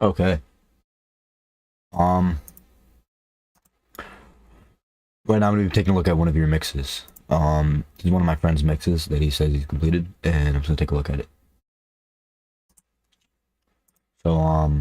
Okay. Um, right now I'm gonna be taking a look at one of your mixes. This is one of my friend's mixes that he says he's completed, and I'm just gonna take a look at it. So,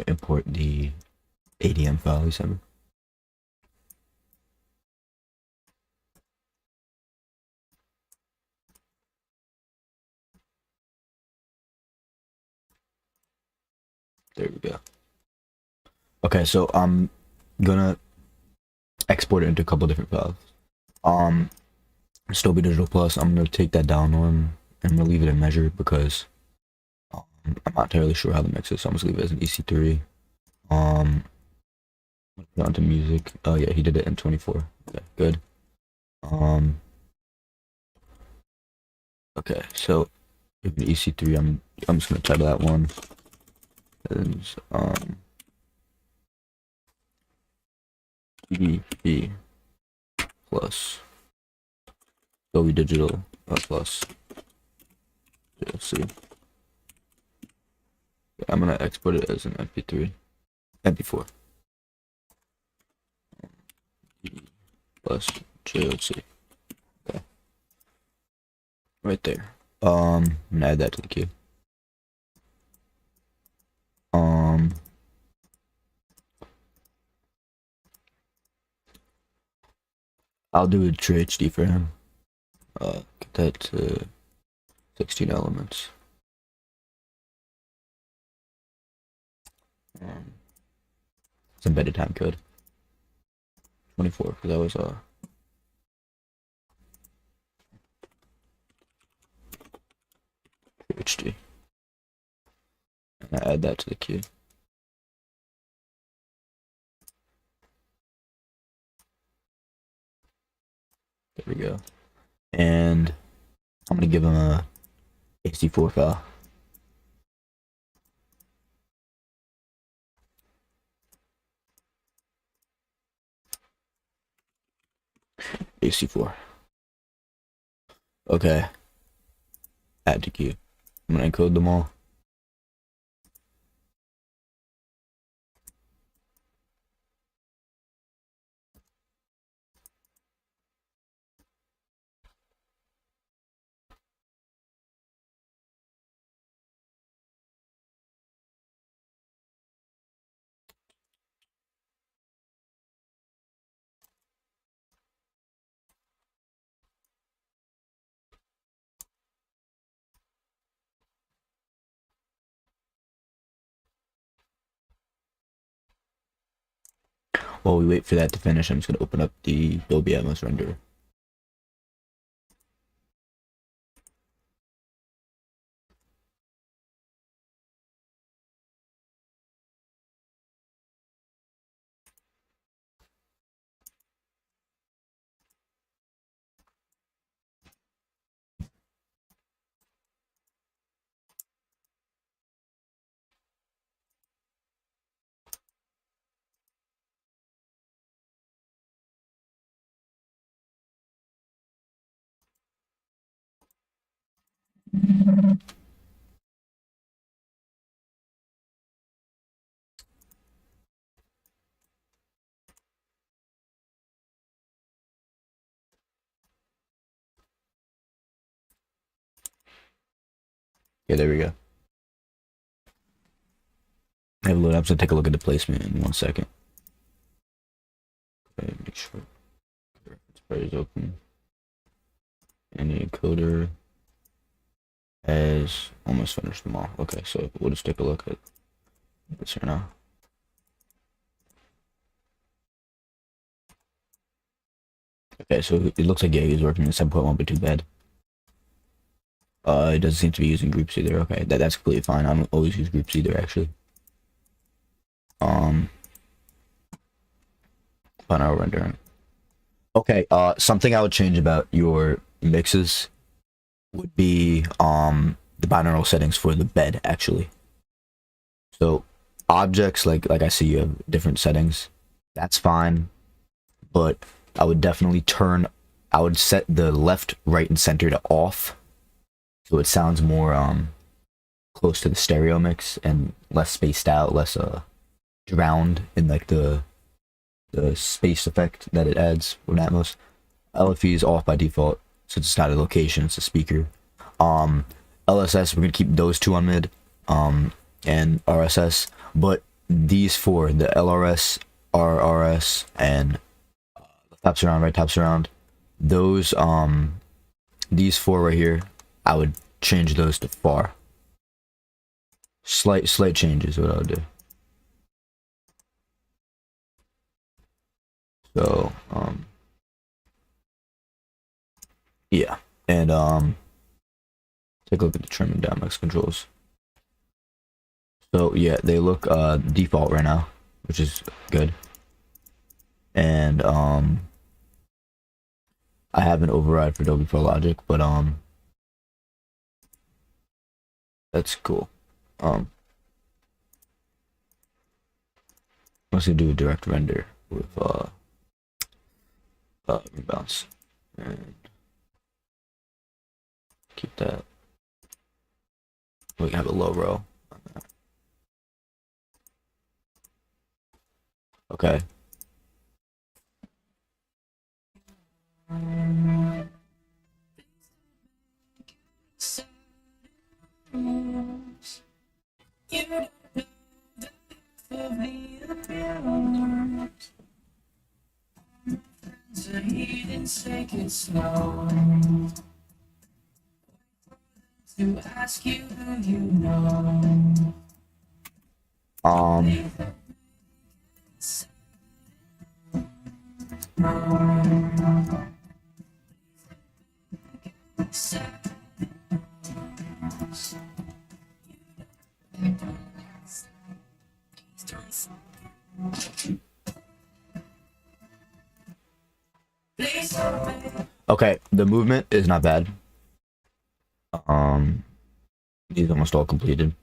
import the ADM file he sent me. There we go. Okay, so I'm gonna export it into a couple different files. Dolby Digital Plus, I'm gonna take that down one and I'm gonna leave it in measure because I'm not entirely sure how the mix is, so I'm just leave it as an EC3. Put it onto music. Oh yeah, he did it in 24. Okay, good. Okay, so if an EC3, I'm just gonna type that one. Is DB plus Dolby Digital plus DLC. I'm gonna export it as an MP3, MP4 plus JLC. Okay, right there. I'm gonna add that to the queue. I'll do a true HD for him. Get that to 16 elements. It's embedded time code. 24, because that was HD. And I add that to the queue. There we go. And I'm gonna give him a HD4 file. AC4. Okay. Add to queue. I'm gonna encode them all. While we wait for that to finish, I'm just gonna open up the Dolby Atmos renderer. Yeah, there we go. I have a load. I'm just gonna take a look at the placement in 1 second. Okay, make sure the reference bar is open. And the encoder has almost finished them all. Okay, so we'll just take a look at this here now. Okay, so it looks like yeah, he's working in 7.1, but too bad. It doesn't seem to be using groups either. Okay, that's completely fine. I don't always use groups either, actually. Final rendering. Okay, something I would change about your mixes would be the binaural settings for the bed, actually. So objects like I see you have different settings. That's fine, but I would definitely I would set the left, right, and center to off, so it sounds more close to the stereo mix and less spaced out, less drowned in like the space effect that it adds with Atmos. LFE is off by default since it's not a location, it's a speaker. LSS, we're gonna keep those two on mid, and RSS, but these four, the LRS, RRS, and top surround, right top surround, those these four right here, I would change those to far. Slight changes what I would do. So yeah, and take a look at the trim and down mix controls. So yeah, they look default right now, which is good. And I have an override for Dolby Pro Logic, but that's cool. I'm just gonna do a direct render with rebounds and keep that. We can have a low row on that. Okay. Take it slow to ask you who you know. Okay, the movement is not bad. These almost all completed.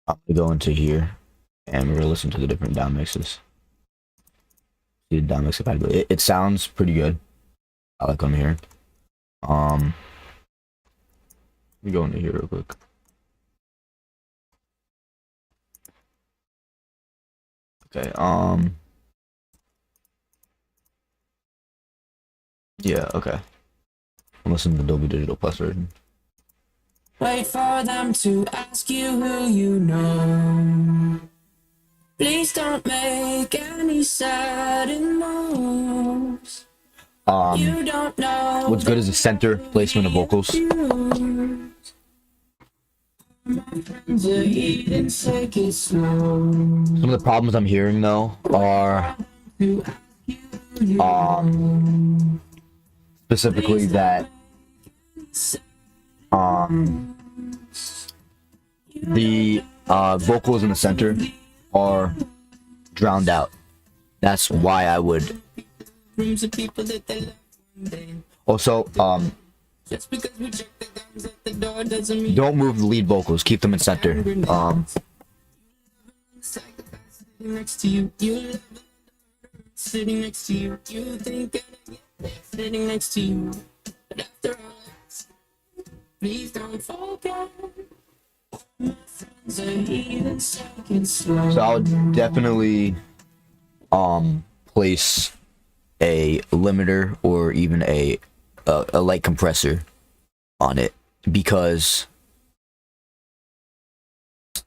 I'm gonna go into here and we're gonna listen to the different down mixes. See the down mix compatibility. It sounds pretty good. I like what I'm hearing. Let me go into here real quick. Okay, yeah, okay. I'm listening to the Dolby Digital Plus version. Wait for them to ask you who you know. Please don't make any sudden moves. You don't know. What's good is the center placement of vocals. Some Some of the problems I'm hearing though are specifically that the vocals in the center are drowned out. That's why I would also don't move the lead vocals, keep them in center. Next to you, you sitting next to you, you think sitting next to you, but after all, please don't forget. So I would definitely place a limiter or even a light compressor on it, because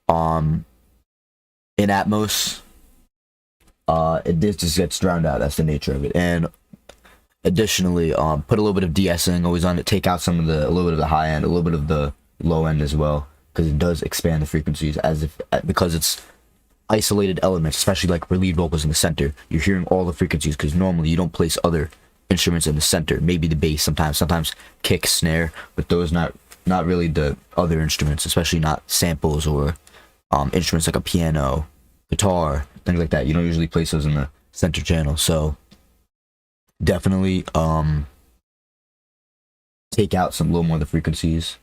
in Atmos it just gets drowned out. That's the nature of it. And additionally, put a little bit of de-essing always on it, take out a little bit of the high end, a little bit of the low end as well, because it does expand the frequencies because it's isolated elements, especially like for lead vocals in the center. You're hearing all the frequencies because normally you don't place other instruments in the center. Maybe the bass sometimes kick, snare, but those not really the other instruments, especially not samples or instruments like a piano, guitar, things like that. You don't usually place those in the center channel. So definitely take out a little more of the frequencies.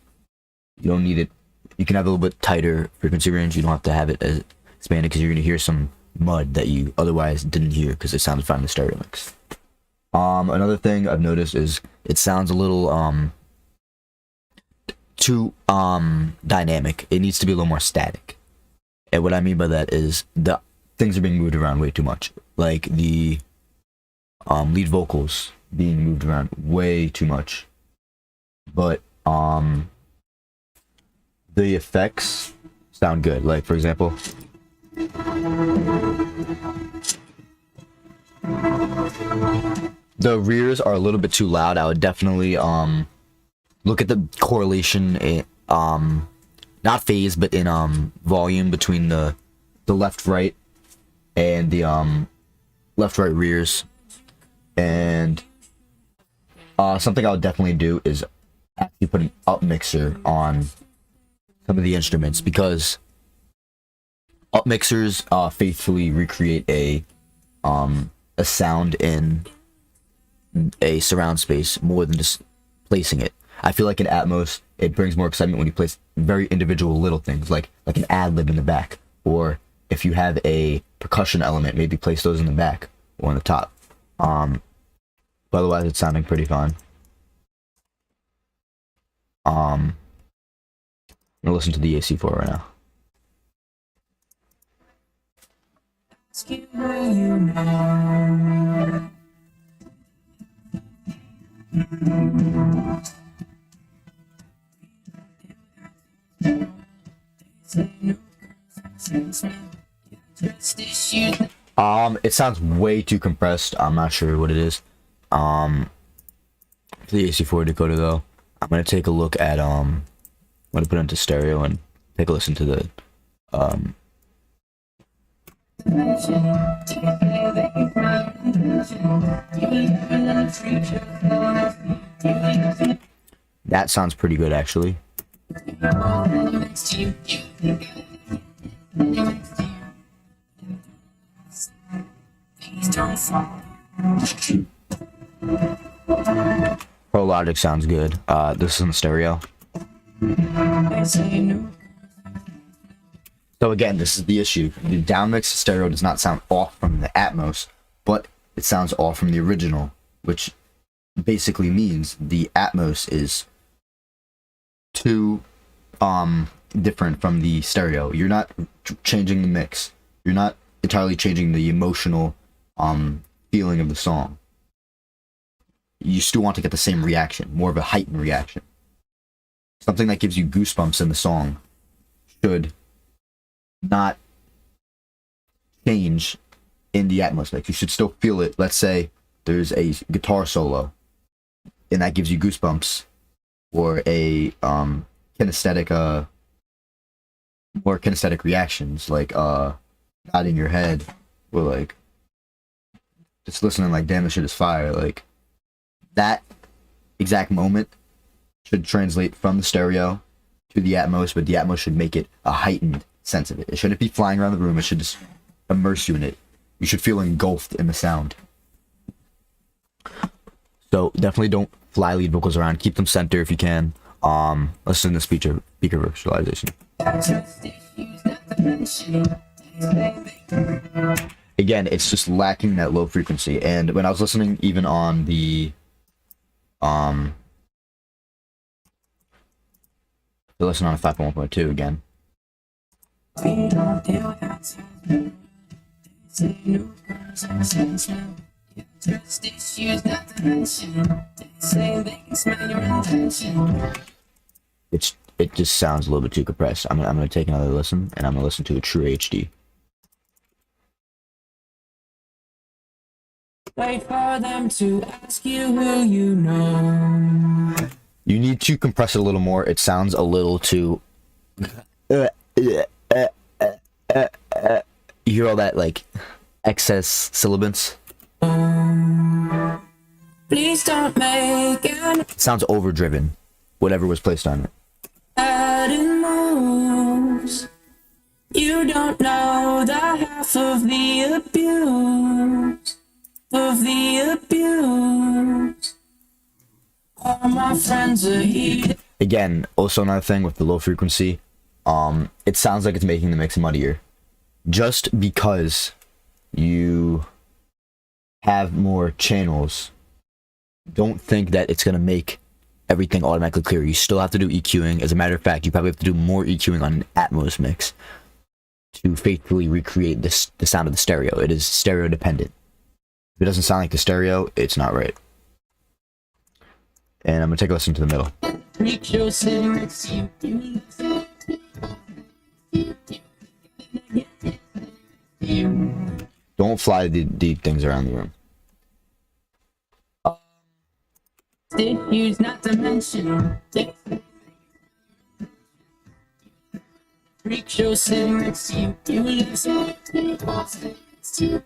You don't need it. You can have a little bit tighter frequency range. You don't have to have it as expanded, because you're going to hear some mud that you otherwise didn't hear because it sounded fine in the stereo mix. Another thing I've noticed is it sounds a little too dynamic. It needs to be a little more static. And what I mean by that is the things are being moved around way too much. Like the lead vocals being moved around way too much. But the effects sound good. Like for example, the rears are a little bit too loud. I would definitely look at the correlation in not phase but in volume between the left right and the left right rears. And something I would definitely do is actually put an up mixer on some of the instruments, because up mixers faithfully recreate a sound in a surround space more than just placing it. I feel like in Atmos it brings more excitement when you place very individual little things like an ad lib in the back, or if you have a percussion element, maybe place those in the back or on the top. But otherwise it's sounding pretty fine. I'm gonna listen to the AC4 right now. It sounds way too compressed. I'm not sure what it is. For the AC4 decoder though, I'm gonna take a look at I'm gonna put it into stereo and take a listen to the that sounds pretty good actually. Pro Logic sounds good. This is in the stereo. So again, this is the issue. The downmix stereo does not sound off from the Atmos, but it sounds off from the original, which basically means the Atmos is too different from the stereo. You're not changing the mix. You're not entirely changing the emotional feeling of the song. You still want to get the same reaction, more of a heightened reaction. Something that gives you goosebumps in the song should not change in the Atmos mix. You should still feel it. Let's say there's a guitar solo and that gives you goosebumps, or a kinesthetic more kinesthetic reactions, like nodding your head, or like just listening like, damn, this shit is fire. Like that exact moment should translate from the stereo to the Atmos, but the Atmos should make it a heightened sense of it. It shouldn't be flying around the room. It should just immerse you in it. You should feel engulfed in the sound. So definitely don't fly lead vocals around. Keep them center if you can. Listen to speaker virtualization. Again, it's just lacking that low frequency. And when I was listening, even on the listen on a 5.1.2 again. It just sounds a little bit too compressed. I'm gonna take another listen, and I'm gonna listen to a true HD. Wait for them to ask you who you know. You need to compress it a little more. It sounds a little too. You hear all that like excess syllabants? Please don't make It sounds overdriven, whatever was placed on it. adding moves. You don't know the half of the abuse. All my friends are here. Again, also another thing with the low frequency, it sounds like it's making the mix muddier. Just because you have more channels, don't think that it's gonna make everything automatically clear. You still have to do EQing. As a matter of fact, you probably have to do more EQing on an Atmos mix to faithfully recreate this, the sound of the stereo. It is stereo dependent. If it doesn't sound like the stereo, it's not right. And I'm gonna take a listen to the middle. Freak show sitting next to you. Don't fly the things around the room. Use not to mention. Freak show sitting next to you. You live so next to you.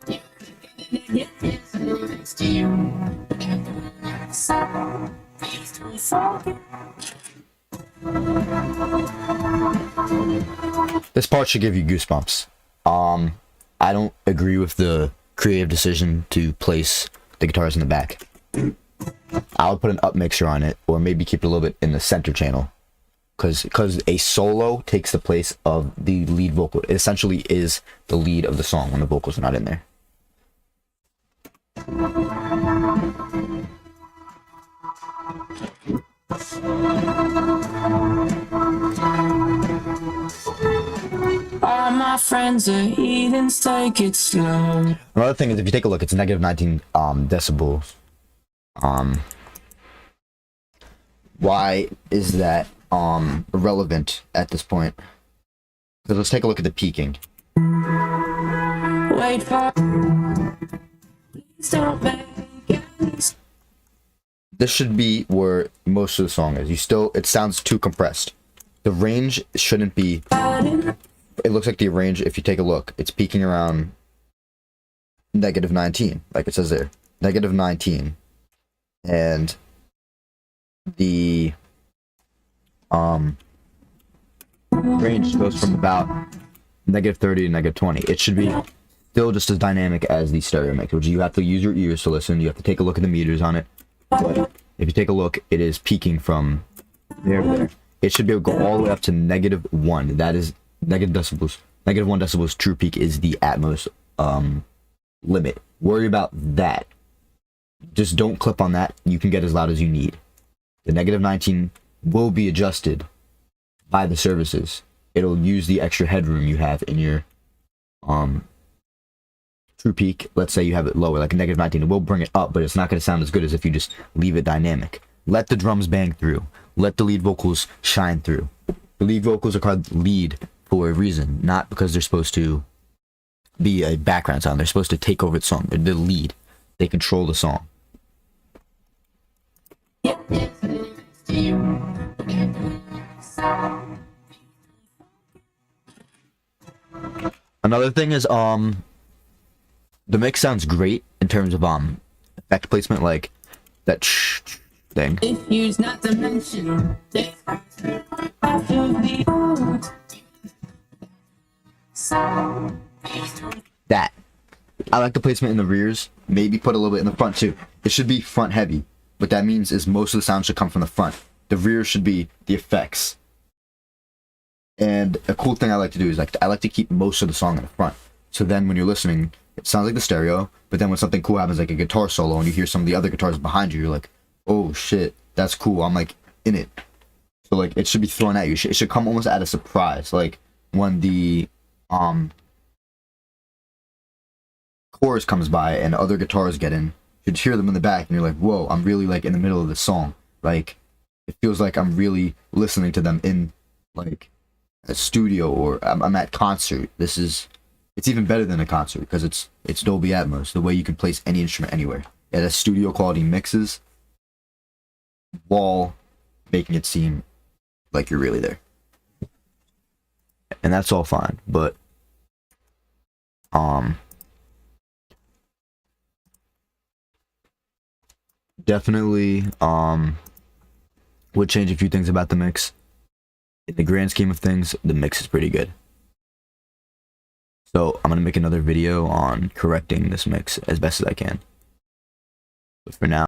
This part should give you goosebumps. I don't agree with the creative decision to place the guitars in the back. I would put an up mixer on it, or maybe keep it a little bit in the center channel, because a solo takes the place of the lead vocal. It essentially is the lead of the song when the vocals are not in there. All my friends are heathens, take it slow. Another thing is, if you take a look, it's negative 19 decibels. Why is that irrelevant at this point? Because let's take a look at the peaking. Wait for, please don't make it. This should be where most of the song is. It sounds too compressed. The range shouldn't be. It looks like the range, if you take a look, it's peaking around negative 19, like it says there, negative 19, and the range goes from about negative 30 to negative 20. It should be still just as dynamic as the stereo mix, which you have to use your ears to listen. You have to take a look at the meters on it. But if you take a look, it is peaking from there to there. It should be able to go all the way up to negative 1. That is negative decibels. Negative 1 decibels true peak is the Atmos limit. Worry about that. Just don't clip on that. You can get as loud as you need. The negative 19 will be adjusted by the services. It'll use the extra headroom you have in your true peak. Let's say you have it lower, like a negative 19. It will bring it up, but it's not going to sound as good as if you just leave it dynamic. Let the drums bang through. Let the lead vocals shine through. The lead vocals are called lead for a reason, not because they're supposed to be a background sound. They're supposed to take over the song. They're the lead. They control the song. Another thing is the mix sounds great in terms of effect placement, like that thing. Use not to mention. That. I like the placement in the rears. Maybe put a little bit in the front too. It should be front heavy. What that means is most of the sound should come from the front. The rear should be the effects. And a cool thing I like to do is I like to keep most of the song in the front. So then when you're listening, it sounds like the stereo, but then when something cool happens, like a guitar solo, and you hear some of the other guitars behind you, you're like, oh shit, that's cool. I'm like in it. So like it should be thrown at you. It should come almost at a surprise. Like when the chorus comes by and other guitars get in, you should hear them in the back and you're like, whoa, I'm really like in the middle of the song. Like it feels like I'm really listening to them in like a studio, or I'm at concert. It's even better than a concert because it's Dolby Atmos, the way you can place any instrument anywhere. It has studio quality mixes while making it seem like you're really there. And that's all fine, but definitely would change a few things about the mix. In the grand scheme of things, the mix is pretty good. So I'm gonna make another video on correcting this mix as best as I can. But for now,